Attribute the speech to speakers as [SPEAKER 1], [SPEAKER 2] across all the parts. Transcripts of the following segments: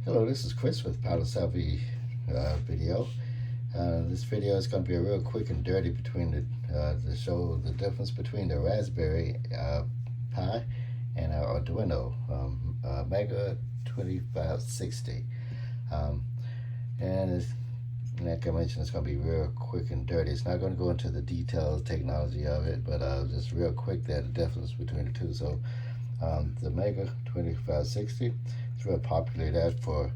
[SPEAKER 1] Hello, this is Chris with Pilot Savvy video. This video is going to be a real quick and dirty between to show the difference between the Raspberry Pi and our Arduino Mega 2560. And like I mentioned, it's going to be real quick and dirty. It's not going to go into the details, technology of it, but just real quick there, the difference between the two. So the Mega 2560 is real popular that for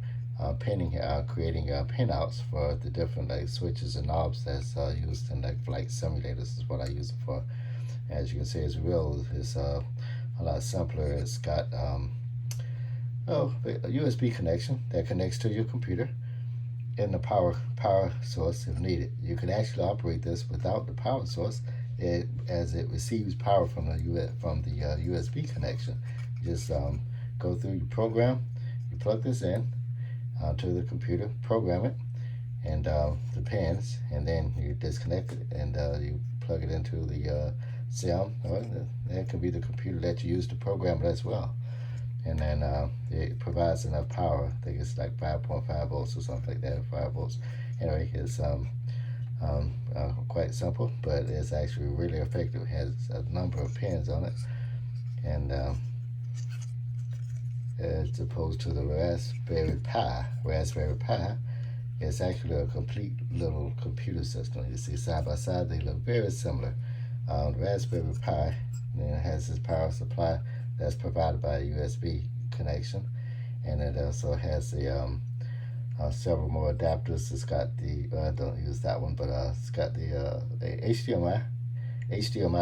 [SPEAKER 1] creating pinouts for the different like switches and knobs that's used in like flight simulators is what I use it for. As you can see, it's a lot simpler. It's got a USB connection that connects to your computer and the power source if needed. You can actually operate this without the power source, as it receives power from the USB connection. You just go through your program, you plug this in to the computer, program it, and the pins, and then you disconnect it and you plug it into the sim, or that could be the computer that you use to program it as well. And then it provides enough power. I think it's like 5.5 volts or something like that, 5 volts. Anyway, it's quite simple, but it's actually really effective. It has a number of pins on it, and as opposed to the Raspberry Pi, it's actually a complete little computer system. You see, side by side, they look very similar. The Raspberry Pi has its power supply that's provided by a USB connection, and it also has several more adapters. It's got the don't use that one, but it's got the HDMI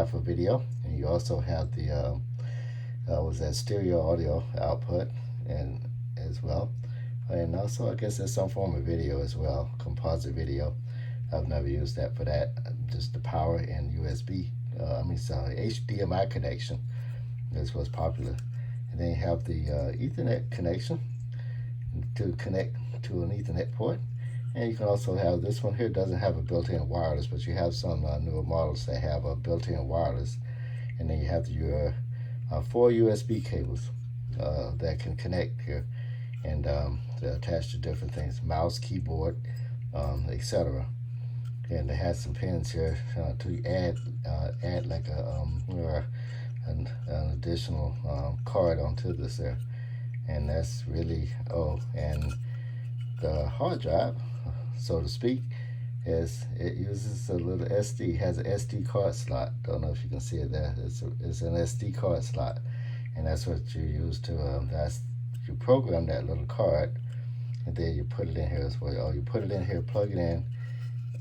[SPEAKER 1] for video, and you also have the stereo audio output and as well, and also I guess there's some form of video as well, composite video. I've never used that for that. Just the power and USB. HDMI connection. That's what's popular. And then you have the Ethernet connection to connect to an Ethernet port. And you can also have this one here. Doesn't have a built-in wireless, but you have some newer models that have a built-in wireless. And then you have your 4 USB cables that can connect here, and they're attached to different things: mouse, keyboard, etc. And they have some pins here to add like an additional card onto this there. And that's really and the hard drive, so to speak, it uses a little SD, has an SD card slot. Don't know if you can see it there. It's an SD card slot, and that's what you use to you program that little card, and then you put it in here as well. Or you put it in here, plug it in,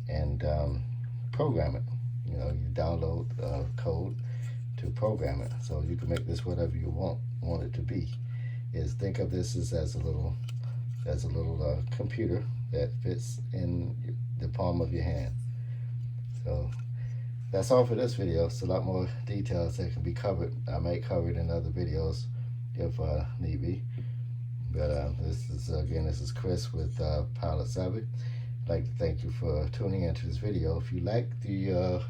[SPEAKER 1] and program it. You download code to program it, so you can make this whatever you want it to be. Think of this as a little computer that fits in the palm of your hand. So that's all for this video. It's a lot more details that can be covered. I might cover it in other videos if need be. But this is Chris with Pilot Savvy. I'd like to thank you for tuning into this video. If you like the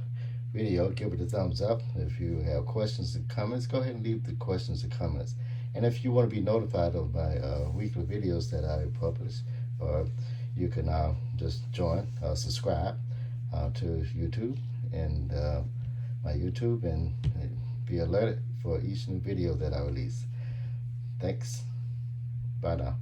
[SPEAKER 1] video, give it a thumbs up. If you have questions and comments, go ahead and leave the questions and comments. And if you want to be notified of my weekly videos that I publish, or you can just subscribe to YouTube and my YouTube, and be alerted for each new video that I release. Thanks. Bye now.